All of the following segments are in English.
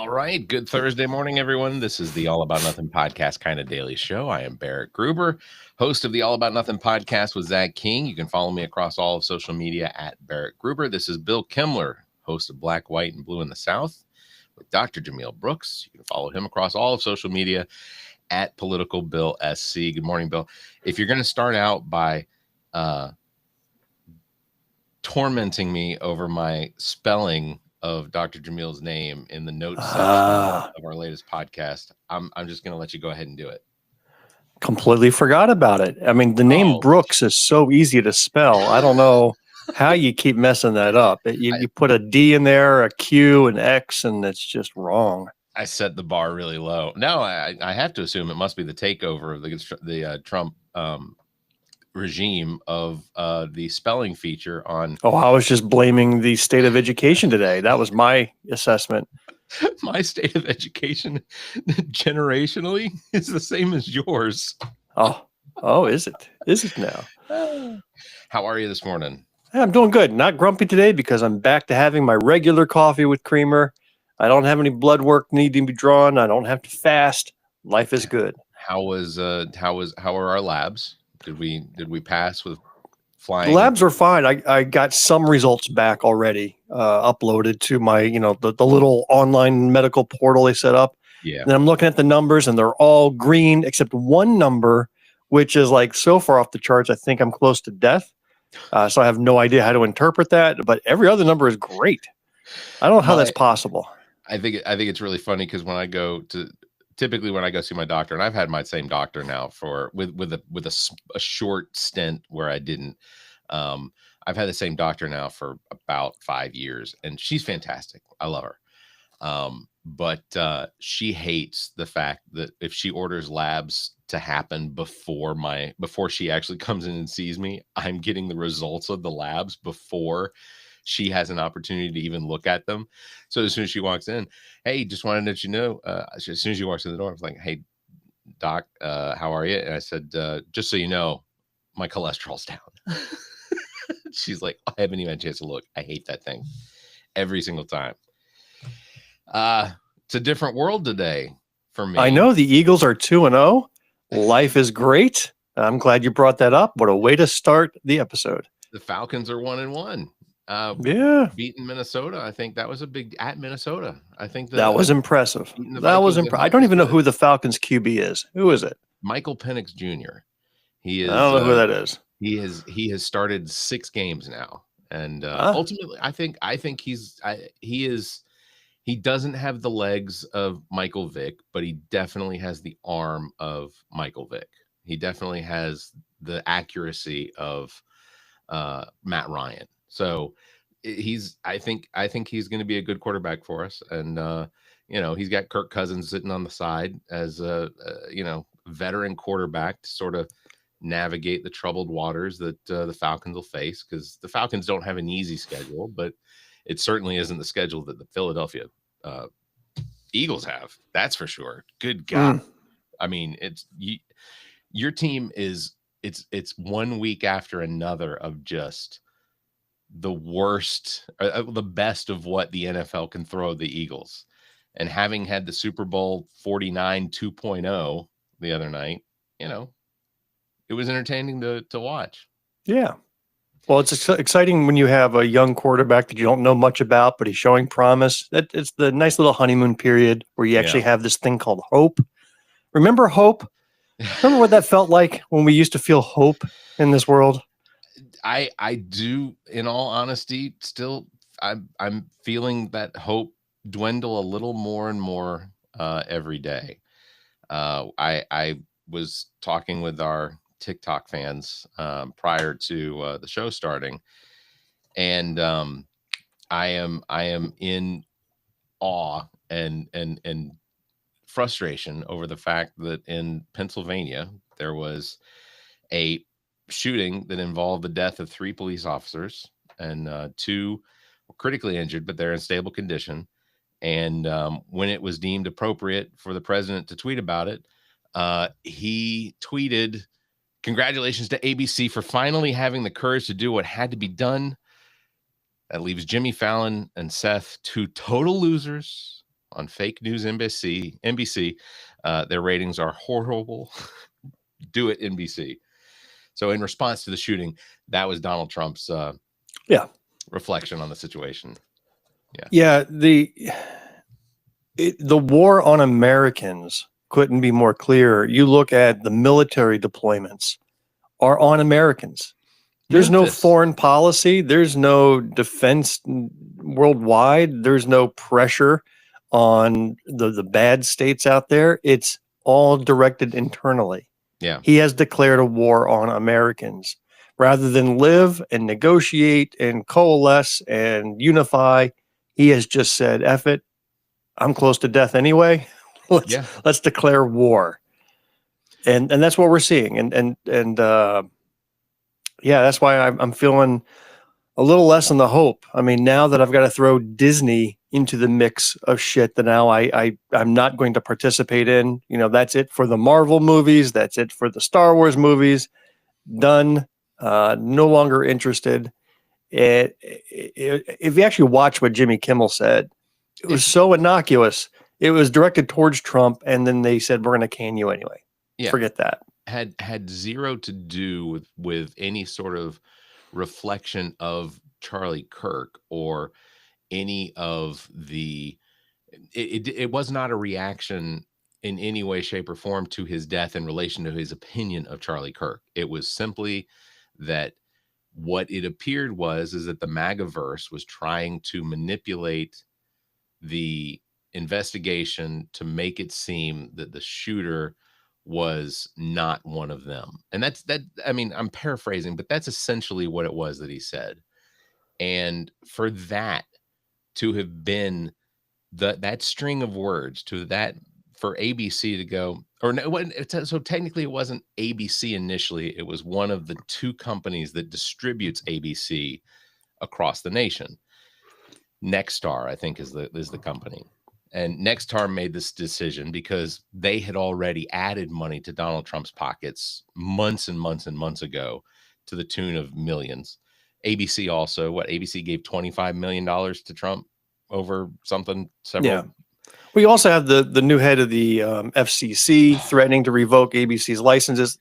All right. Good Thursday morning, everyone. This is the All About Nothing podcast kind of daily show. I am Barrett Gruber, host of the All About Nothing podcast with Zach King. You can follow me across all of social media at Barrett Gruber. This is Bill Kimler, host of Black, White, and Blue in the South with Dr. Jameel Brooks. You can follow him across all of social media at Political Bill SC. Good morning, Bill. If you're going to start out by tormenting me over my spelling of Dr. Jameel's name in the notes section of our latest podcast, I'm just going to let you go ahead and do it. Completely forgot about it. I mean, the name Brooks is so easy to spell. I don't know how you keep messing that up. You put a D in there, a Q, an X, and it's just wrong. I set the bar really low. No, I have to assume it must be the takeover of the Trump regime of the spelling feature on. Oh, I was just blaming the state of education today. That was my assessment. My state of education generationally is the same as yours. Oh, is it? Is it now? How are you this morning? I'm doing good. Not grumpy today because I'm back to having my regular coffee with creamer. I don't have any blood work needing to be drawn. I don't have to fast. Life is good. How are our labs? Did we pass with flying? The labs are fine. I got some results back already, uploaded to my, the little online medical portal they set up. Yeah. And I'm looking at the numbers and they're all green except one number, which is like so far off the charts. I think I'm close to death. So I have no idea how to interpret that, but every other number is great. I don't know how that's possible. I think it's really funny because typically when I go see my doctor, and I've had my same doctor now with a short stint where I didn't. I've had the same doctor now for about 5 years, and she's fantastic. I love her. But she hates the fact that if she orders labs to happen before she actually comes in and sees me, I'm getting the results of the labs before she has an opportunity to even look at them. So as soon as she walks in, hey, just wanted to let you know, as soon as she walks in the door, I was like, hey, doc, how are you? And I said, just so you know, my cholesterol's down. She's like, I haven't even had a chance to look. I hate that thing every single time. It's a different world today for me. I know the Eagles are 2-0. Life is great. I'm glad you brought that up. What a way to start the episode. The Falcons are 1-1. Beating Minnesota. I think that was a big at Minnesota. I think that was impressive. That was impressive. I don't even know who the Falcons QB is. Who is it? Michael Penix Jr. He is. I don't know who that is. He has started 6 games now, and ultimately, I think he doesn't have the legs of Michael Vick, but he definitely has the arm of Michael Vick. He definitely has the accuracy of Matt Ryan. So I think he's going to be a good quarterback for us. And, he's got Kirk Cousins sitting on the side as a veteran quarterback to sort of navigate the troubled waters that the Falcons will face, because the Falcons don't have an easy schedule, but it certainly isn't the schedule that the Philadelphia Eagles have. That's for sure. Good God. I mean, your team is it's 1 week after another of just the worst, the best of what the NFL can throw the Eagles. And having had the Super Bowl 49 2.0 the other night, it was entertaining to watch. Yeah. Well, it's exciting when you have a young quarterback that you don't know much about, but he's showing promise. It's the nice little honeymoon period where you actually have this thing called hope. Remember hope? Remember what that felt like when we used to feel hope in this world? I do, in all honesty, still I'm feeling that hope dwindle a little more and more every day. I was talking with our TikTok fans prior to the show starting, and I am in awe and frustration over the fact that in Pennsylvania there was a shooting that involved the death of 3 police officers, and 2 were critically injured, but they're in stable condition. And when it was deemed appropriate for the president to tweet about it, he tweeted, "Congratulations to ABC for finally having the courage to do what had to be done. That leaves Jimmy Fallon and Sept 2 total losers on fake news NBC. Their ratings are horrible. Do it, NBC. So in response to the shooting, that was Donald Trump's reflection on the situation. Yeah. The war on Americans couldn't be more clear. You look at the military deployments are on Americans. There's no foreign policy. There's no defense worldwide. There's no pressure on the bad states out there. It's all directed internally. Yeah. He has declared a war on Americans. Rather than live and negotiate and coalesce and unify, he has just said, F it. I'm close to death anyway. Let's declare war. And that's what we're seeing. And that's why I'm feeling a little less on the hope. I mean, now that I've got to throw Disney into the mix of shit that now I'm not going to participate in, that's it for the Marvel movies. That's it for the Star Wars movies. Done. No longer interested. If you actually watch what Jimmy Kimmel said, it was so innocuous. It was directed towards Trump, and then they said, we're going to can you anyway. Yeah. Forget that. Had zero to do with any sort of reflection of Charlie Kirk or any of the it was not a reaction in any way, shape, or form to his death in relation to his opinion of Charlie Kirk. It was simply that what it appeared is that the MAGAverse was trying to manipulate the investigation to make it seem that the shooter was not one of them. And I'm paraphrasing, but that's essentially what it was that he said. And for that to have been that string of words for ABC to go, so technically it wasn't ABC initially. It was one of the two companies that distributes ABC across the nation. Nexstar, I think, is the company. And Nexstar made this decision because they had already added money to Donald Trump's pockets months and months and months ago to the tune of millions. ABC also, ABC gave $25 million to Trump over something several. Yeah. We also have the new head of the FCC threatening to revoke ABC's licenses.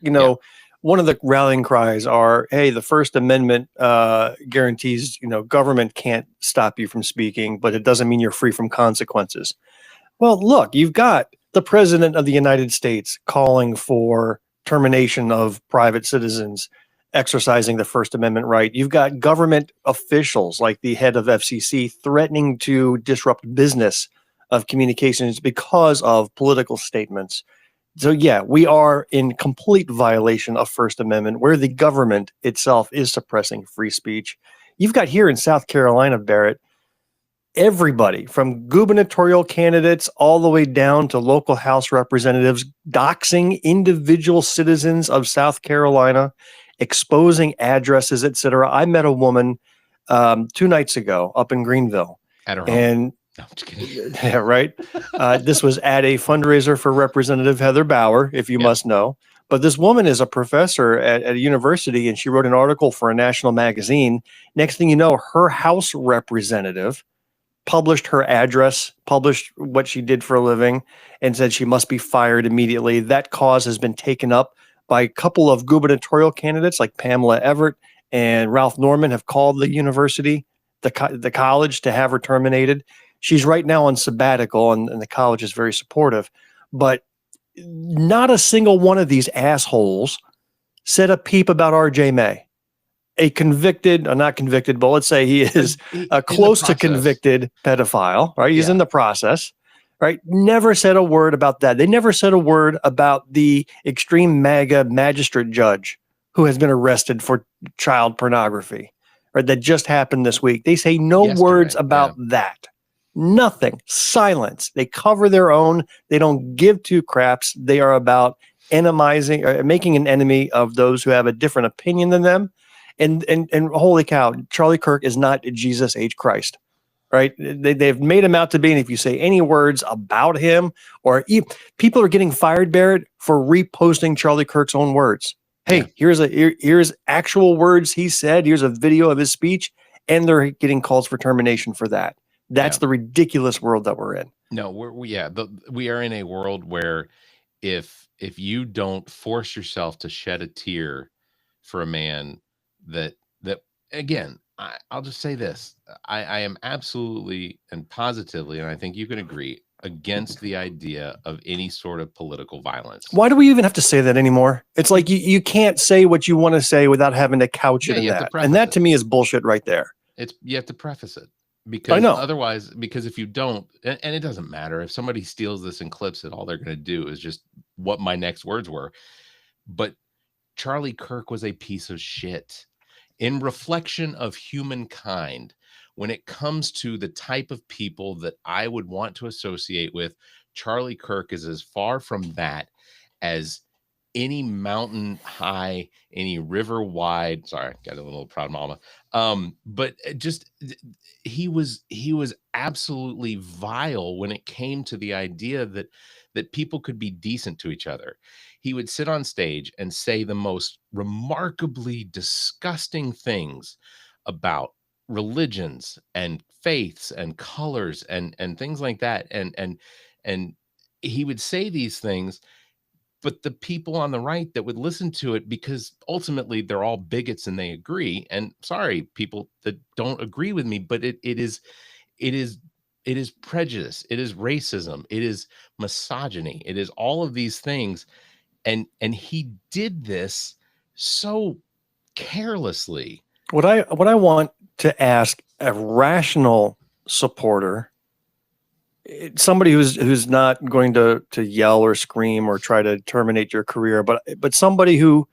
One of the rallying cries are, hey, the First Amendment guarantees, government can't stop you from speaking, but it doesn't mean you're free from consequences. Well, look, you've got the President of the United States calling for termination of private citizens exercising the First Amendment right. You've got government officials like the head of FCC threatening to disrupt business of communications because of political statements. So yeah, we are in complete violation of First Amendment where the government itself is suppressing free speech. You've got here in South Carolina, Barrett, everybody from gubernatorial candidates all the way down to local House representatives doxing individual citizens of South Carolina, exposing addresses, etc. I met a woman 2 nights ago up in Greenville. At her home. And no, I'm just kidding. Yeah, right. This was at a fundraiser for Representative Heather Bauer, if you must know. But this woman is a professor at a university, and she wrote an article for a national magazine. Next thing you know, her House representative published her address, published what she did for a living, and said she must be fired immediately. That cause has been taken up by a couple of gubernatorial candidates like Pamela Everett and Ralph Norman have called the university, the college, to have her terminated. She's right now on sabbatical, and the college is very supportive. But not a single one of these assholes said a peep about R.J. May, a convicted, or not convicted, but let's say he is close to convicted pedophile, right? He's in the process, right? Never said a word about that. They never said a word about the extreme MAGA magistrate judge who has been arrested for child pornography, right? That just happened this week. They say no words about that. Nothing. Silence. They cover their own. They don't give two craps. They are about enemizing or making an enemy of those who have a different opinion than them. And holy cow, Charlie Kirk is not Jesus H. Christ, right? They've made him out to be. And if you say any words about him, or people are getting fired, Barrett, for reposting Charlie Kirk's own words. Hey, here's actual words he said. Here's a video of his speech, and they're getting calls for termination for that. That's the ridiculous world that we're in. No, we are in a world where if you don't force yourself to shed a tear for a man that again, I'll just say this. I am absolutely and positively, and I think you can agree, against the idea of any sort of political violence. Why do we even have to say that anymore? It's like you can't say what you want to say without having to couch it in that. And that to me is bullshit right there. You have to preface it. Because otherwise, because if you don't, and it doesn't matter if somebody steals this and clips it, all they're going to do is just what my next words were. But Charlie Kirk was a piece of shit. In reflection of humankind, when it comes to the type of people that I would want to associate with, Charlie Kirk is as far from that as any mountain high, any river wide. Sorry, got a little proud mama. But just he was absolutely vile when it came to the idea that people could be decent to each other. He would sit on stage and say the most remarkably disgusting things about religions and faiths and colors and things like that. And he would say these things, but the people on the right that would listen to it, because ultimately they're all bigots and they agree. And sorry, people that don't agree with me, but it is prejudice. It is racism. It is misogyny. It is all of these things. And he did this so carelessly. What I want to ask a rational supporter, somebody who's not going to yell or scream or try to terminate your career, but somebody who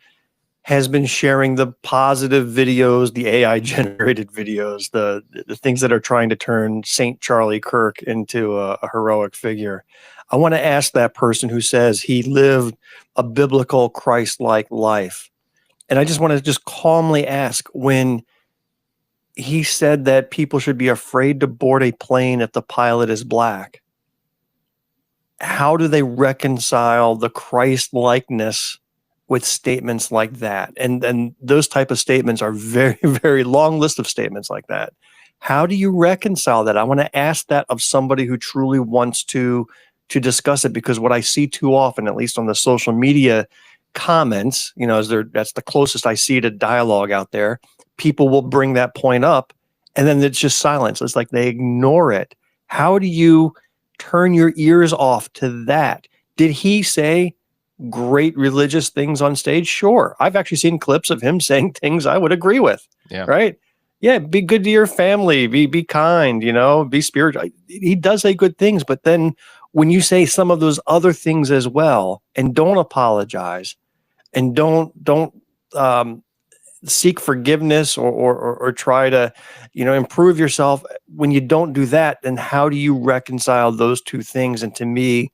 has been sharing the positive videos, the AI generated videos, the things that are trying to turn Saint Charlie Kirk into a heroic figure. I want to ask that person who says he lived a biblical Christ-like life. And I just want to just calmly ask, when he said that people should be afraid to board a plane if the pilot is black, how do they reconcile the Christ likeness with statements like that? And those type of statements are very, very long list of statements like that. How do you reconcile that? I want to ask that of somebody who truly wants to discuss it, because what I see too often, at least on the social media comments, that's the closest I see to dialogue out there. People will bring that point up and then it's just silence. It's like they ignore it. How do you turn your ears off to that? Did he say great religious things on stage? Sure. I've actually seen clips of him saying things I would agree with. Yeah. Right. Yeah. Be good to your family. Be kind, be spiritual. He does say good things, but then when you say some of those other things as well, and don't apologize and don't seek forgiveness or try to, improve yourself, when you don't do that, then how do you reconcile those two things? And to me,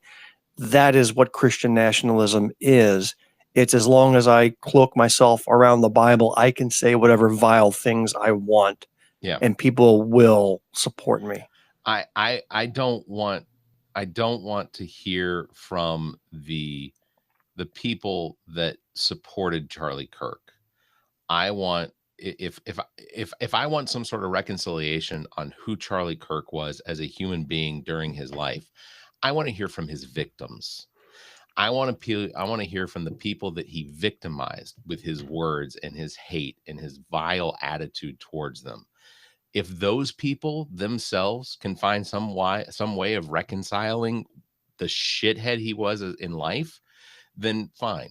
that is what Christian nationalism is. It's as long as I cloak myself around the Bible, I can say whatever vile things I want. Yeah. And people will support me. I don't want to hear from the people that supported Charlie Kirk. I want, if I want some sort of reconciliation on who Charlie Kirk was as a human being during his life, I want to hear from his victims. I want to hear from the people that he victimized with his words and his hate and his vile attitude towards them. If those people themselves can find some way of reconciling the shithead he was in life, then fine.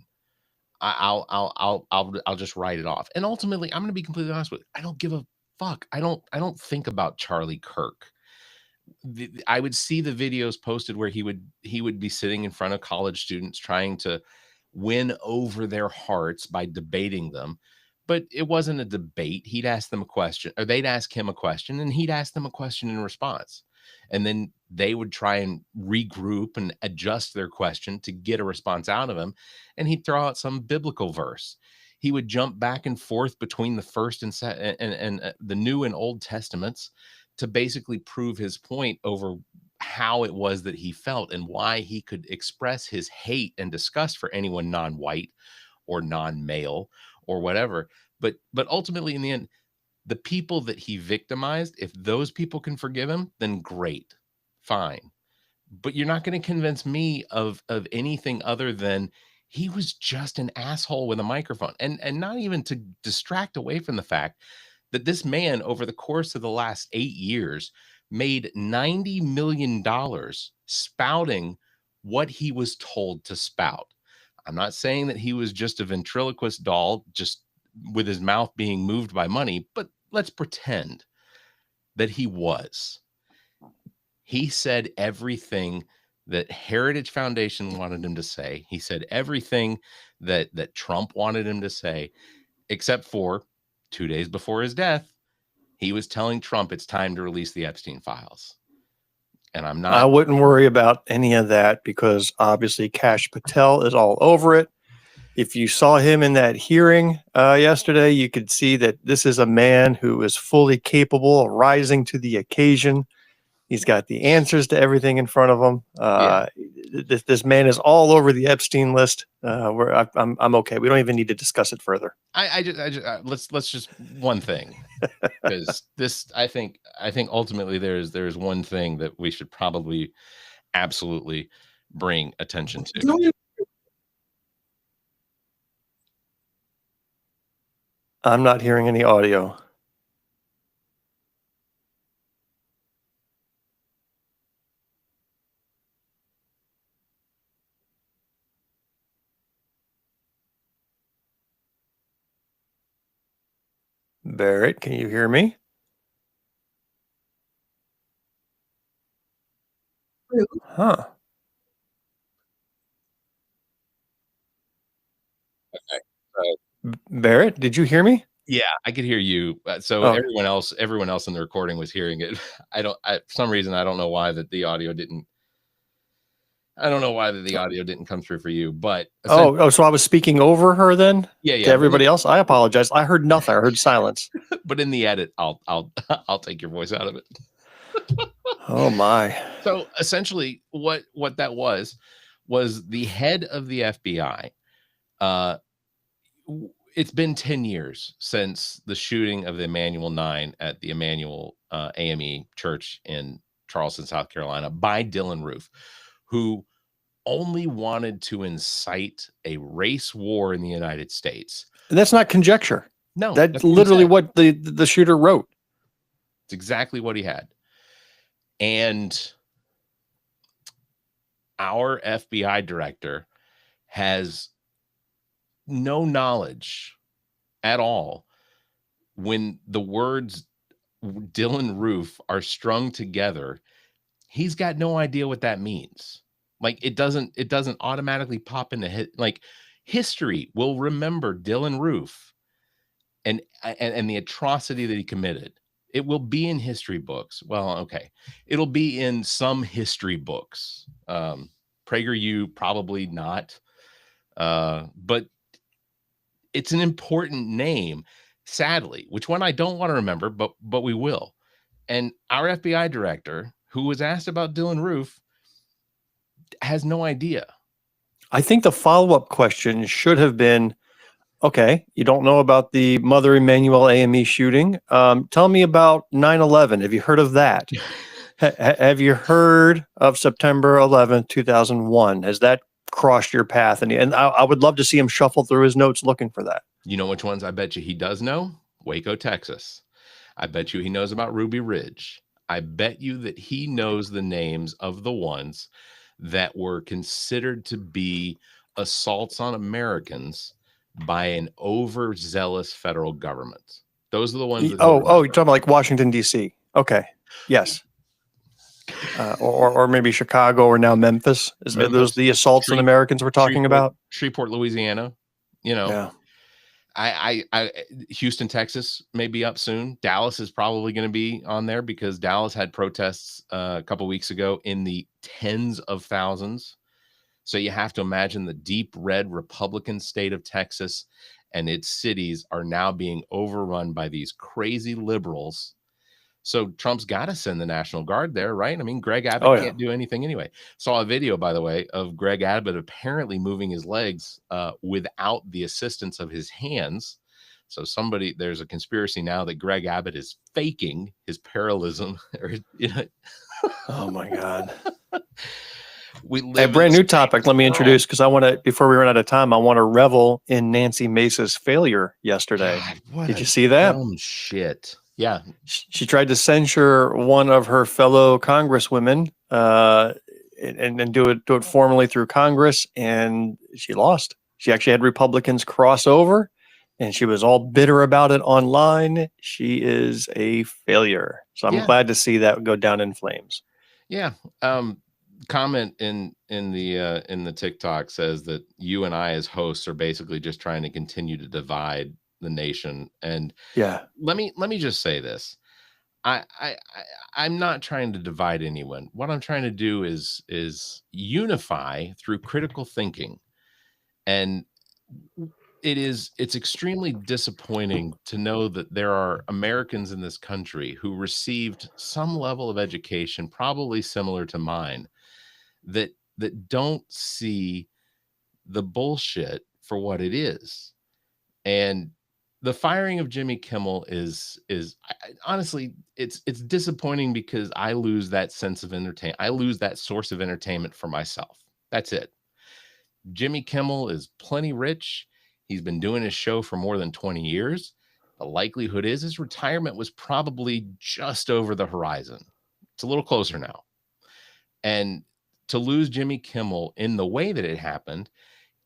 I'll just write it off. And ultimately, I'm going to be completely honest with you. I don't give a fuck. I don't think about Charlie Kirk. I would see the videos posted where he would be sitting in front of college students trying to win over their hearts by debating them. But it wasn't a debate. He'd ask them a question, or they'd ask him a question, and he'd ask them a question in response. And then they would try and regroup and adjust their question to get a response out of him. And he'd throw out some biblical verse. He would jump back and forth between the first and the New and Old Testaments to basically prove his point over how it was that he felt and why he could express his hate and disgust for anyone non-white or non-male or whatever. But ultimately, in the end, The people that he victimized, if those people can forgive him, then great, fine. But you're not going to convince me of anything other than he was just an asshole with a microphone. And not even to distract away from the fact that this man over the course of the last 8 years made $90 million spouting what he was told to spout. I'm not saying that he was just a ventriloquist doll, just with his mouth being moved by money, but let's pretend that he was. He said everything that Heritage Foundation wanted him to say. He said everything that Trump wanted him to say, except for 2 days before his death, he was telling Trump it's time to release the Epstein files. And I wouldn't worry about any of that because obviously Kash Patel is all over it. If you saw him in that hearing yesterday, you could see that this is a man who is fully capable of rising to the occasion. He's got the answers to everything in front of him. This man is all over the Epstein list. I'm okay. We don't even need to discuss it further. Let's just one thing, because this I think ultimately there's one thing that we should probably absolutely bring attention to. I'm not hearing any audio. Barrett, can you hear me? Huh. Okay. Barrett, did you hear me? Yeah, I could hear you. So everyone else in the recording was hearing it. For some reason, I don't know why that the audio didn't. I don't know why the audio didn't come through for you, but so I was speaking over her then? Yeah. To everybody else? I apologize. I heard nothing. I heard silence. But in the edit, I'll take your voice out of it. Oh my. So essentially what that was the head of the FBI. It's been 10 years since the shooting of the Emanuel 9 at the Emanuel AME church in Charleston, South Carolina by Dylann Roof, who only wanted to incite a race war in the United States. And that's not conjecture. No, that's literally what the shooter wrote. It's exactly what he had. And our FBI director has no knowledge at all when the words Dylann Roof are strung together. He's got no idea what that means. Like it doesn't automatically pop into history will remember Dylann Roof and the atrocity that he committed. It will be in history books. Well, okay. It'll be in some history books. PragerU, probably not. But it's an important name, sadly, which one I don't want to remember, but we will. And our FBI director, who was asked about Dylann Roof, has no idea. I think the follow-up question should have been, okay, you don't know about the Mother Emanuel AME shooting. Tell me about 9/11. Have you heard of that? Have you heard of September 11th, 2001? Has that crossed your path? And I would love to see him shuffle through his notes looking for that. You know which ones I bet you he does know? Waco, Texas. I bet you he knows about Ruby Ridge. I bet you that he knows the names of the ones that were considered to be assaults on Americans by an overzealous federal government. Those are the ones. You're talking about like Washington, D.C. Okay. Yes. Or maybe Chicago or now Memphis. Are those the assaults on Americans we're talking about? Shreveport, Louisiana. Yeah. I Houston, Texas may be up soon. Dallas is probably going to be on there because Dallas had protests a couple weeks ago in the tens of thousands. So you have to imagine the deep red Republican state of Texas and its cities are now being overrun by these crazy liberals. So Trump's got to send the National Guard there, right? I mean, Greg Abbott can't do anything anyway. Saw a video, by the way, of Greg Abbott apparently moving his legs without the assistance of his hands. So there's a conspiracy now that Greg Abbott is faking his parallelism. Or, Oh my God. We live a brand new topic. Let me introduce, because I want to, before we run out of time, I want to revel in Nancy Mace's failure yesterday. God, Did you see that? Dumb shit. Yeah. She tried to censure one of her fellow congresswomen and do it formally through Congress, and she lost. She actually had Republicans cross over, and she was all bitter about it online. She is a failure. So I'm glad to see that go down in flames. Yeah. Comment in the TikTok says that you and I as hosts are basically just trying to continue to divide the nation. And let me just say this. I'm not trying to divide anyone. What I'm trying to do is unify through critical thinking. And it's extremely disappointing to know that there are Americans in this country who received some level of education, probably similar to mine, that don't see the bullshit for what it is. And the firing of Jimmy Kimmel is honestly, it's disappointing because I lose that sense of entertainment. I lose that source of entertainment for myself. That's it. Jimmy Kimmel is plenty rich. He's been doing his show for more than 20 years. The likelihood is his retirement was probably just over the horizon. It's a little closer now. And to lose Jimmy Kimmel in the way that it happened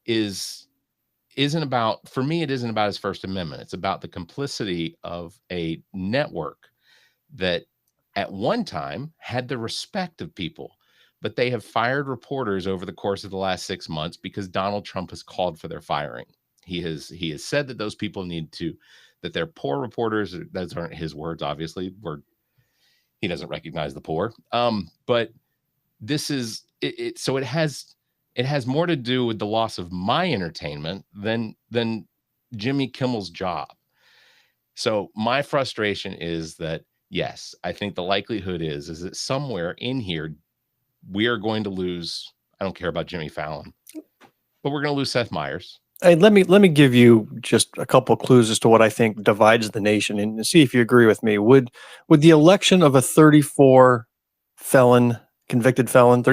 isn't about, for me, it isn't about his First Amendment. It's about the complicity of a network that at one time had the respect of people, but they have fired reporters over the course of the last 6 months because Donald Trump has called for their firing. He has said that those people that they're poor reporters. Those aren't his words, obviously. He doesn't recognize the poor. But this is it. So it has more to do with the loss of my entertainment than Jimmy Kimmel's job. So my frustration is that, yes, I think the likelihood is that somewhere in here we are going to lose. I don't care about Jimmy Fallon, but we're going to lose Seth Meyers. Hey, let me give you just a couple of clues as to what I think divides the nation, and see if you agree with me. Would the election of a 34 count convicted felon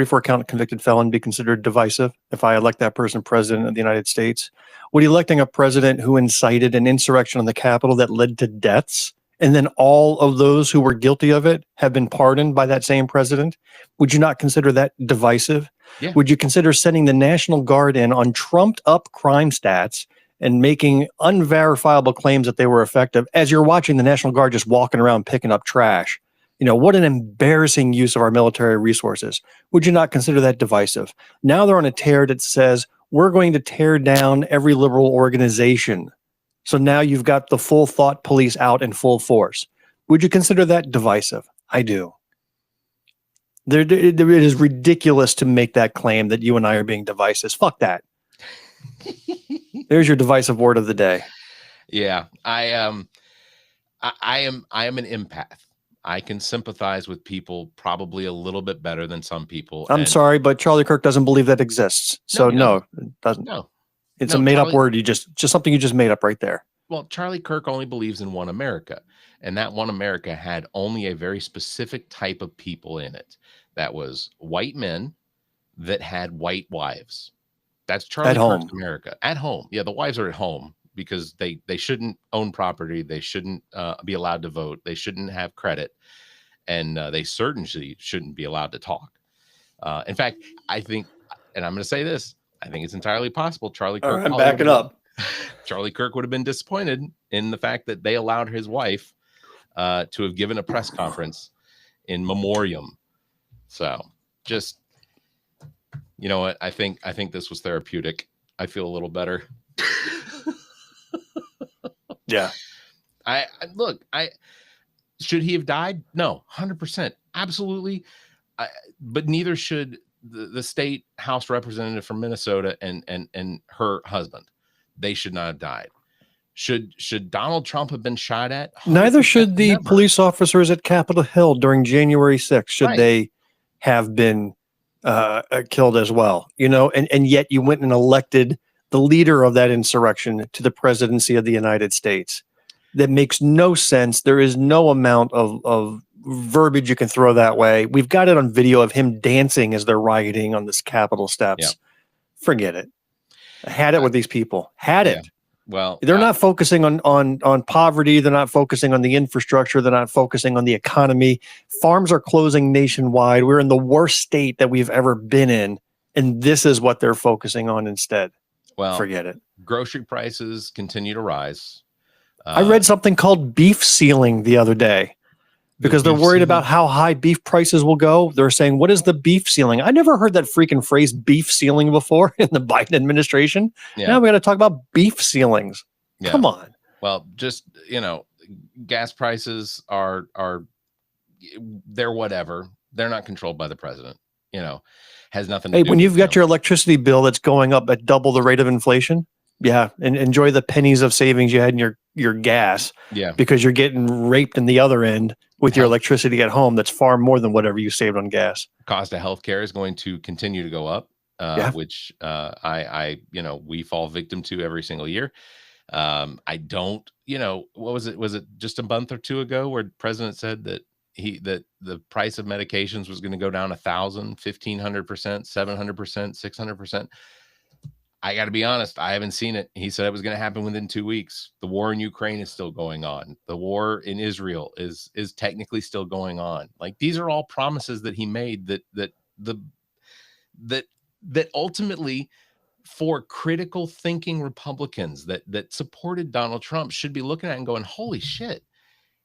be considered divisive if I elect that person president of the United States? Would electing a president who incited an insurrection on the Capitol that led to deaths, and then all of those who were guilty of it have been pardoned by that same president, would you not consider that divisive? Yeah. Would you consider sending the National Guard in on trumped up crime stats and making unverifiable claims that they were effective as you're watching the National Guard just walking around picking up trash? What an embarrassing use of our military resources. Would you not consider that divisive? Now they're on a tear that says, we're going to tear down every liberal organization. So now you've got the full thought police out in full force. Would you consider that divisive? I do. It is ridiculous to make that claim that you and I are being divisive. Fuck that. There's your divisive word of the day. Yeah, I am an empath. I can sympathize with people probably a little bit better than some people. I'm sorry, but Charlie Kirk doesn't believe that exists. So no, it doesn't. No. It's a made up word. Just something you just made up right there. Well, Charlie Kirk only believes in one America, and that one America had only a very specific type of people in it. That was white men that had white wives. That's Charlie Kirk's America. At home. Yeah, the wives are at home because they shouldn't own property. They shouldn't be allowed to vote. They shouldn't have credit. And they certainly shouldn't be allowed to talk. In fact, I think, and I'm going to say this, I think it's entirely possible Charlie Kirk. All right, back it up. Charlie Kirk would have been disappointed in the fact that they allowed his wife to have given a press conference in memoriam. So just, you know what? I think this was therapeutic. I feel a little better. Yeah. Should he have died? No, 100%. Absolutely. But neither should the state House representative from Minnesota and her husband. They should not have died. Should Donald Trump have been shot at? Neither should the police officers at Capitol Hill during January 6th. Should they have been killed as well? And yet you went and elected the leader of that insurrection to the presidency of the United States. That makes no sense. There is no amount of verbiage you can throw that way. We've got it on video of him dancing as they're rioting on this Capitol steps. Yeah. Forget it. I had it with these people. Had it. Well, they're not focusing on poverty. They're not focusing on the infrastructure. They're not focusing on the economy. Farms are closing nationwide. We're in the worst state that we've ever been in. And this is what they're focusing on instead. Well, forget it. Grocery prices continue to rise. I read something called beef ceiling the other day because they're worried about how high beef prices will go. They're saying, what is the beef ceiling? I never heard that freaking phrase beef ceiling before in the Biden administration. Yeah. Now we got to talk about beef ceilings. Yeah. Come on. Well, just, gas prices are they're whatever. They're not controlled by the president, has nothing to do when you've got your electricity bill that's going up at double the rate of inflation. Yeah. And enjoy the pennies of savings you had in your gas. Yeah. Because you're getting raped in the other end with your electricity at home. That's far more than whatever you saved on gas. Cost of healthcare is going to continue to go up, which we fall victim to every single year. I don't, what was it? Was it just a month or two ago where the president said that the price of medications was going to go down 1,000, 1,500%, 700%, 600%. I got to be honest, I haven't seen it. He said it was going to happen within 2 weeks. The war in Ukraine is still going on. The war in Israel is technically still going on. Like, these are all promises that he made that ultimately, for critical thinking Republicans that supported Donald Trump, should be looking at and going, holy shit,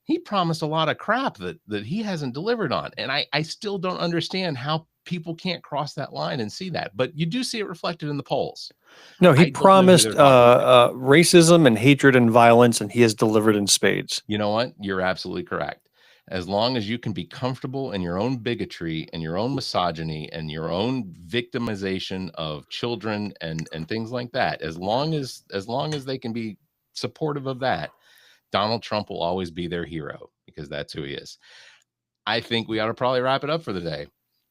he promised a lot of crap that he hasn't delivered on. And I still don't understand how people can't cross that line and see that. But you do see it reflected in the polls. No, he promised racism and hatred and violence, and he has delivered in spades. You know what? You're absolutely correct. As long as you can be comfortable in your own bigotry and your own misogyny and your own victimization of children and things like that, as long as they can be supportive of that, Donald Trump will always be their hero because that's who he is. I think we ought to probably wrap it up for the day.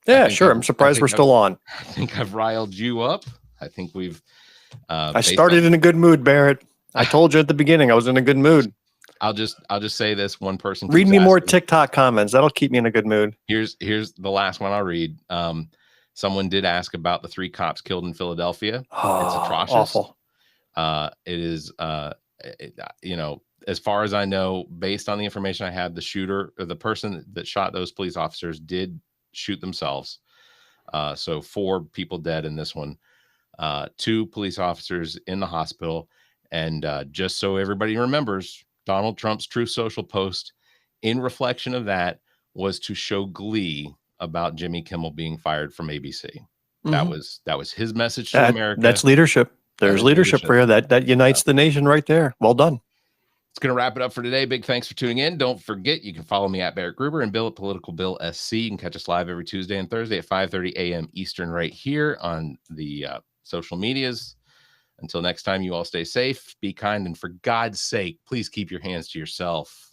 Yeah, sure. I'm surprised we're still on. I think I've riled you up. I think we've. I started in a good mood, Barrett. I told you at the beginning I was in a good mood. I'll just say this. One person. Read me more TikTok comments. That'll keep me in a good mood. Here's the last one I'll read. Someone did ask about the 3 cops killed in Philadelphia. Oh, it's atrocious. Awful. It is. As far as I know, based on the information I have, the shooter or the person that shot those police officers did shoot themselves. So 4 people dead in this one. 2 police officers in the hospital. And just so everybody remembers, Donald Trump's Truth Social post in reflection of that was to show glee about Jimmy Kimmel being fired from ABC. Mm-hmm. That was his message to America. That's leadership. There's leadership for you. That unites the nation right there. Well done. It's going to wrap it up for today. Big thanks for tuning in. Don't forget, you can follow me at Barrett Gruber and Bill at Political Bill SC. You can catch us live every Tuesday and Thursday at 5:30 a.m. Eastern right here on the social medias. Until next time, you all stay safe, be kind, and for God's sake, please keep your hands to yourself.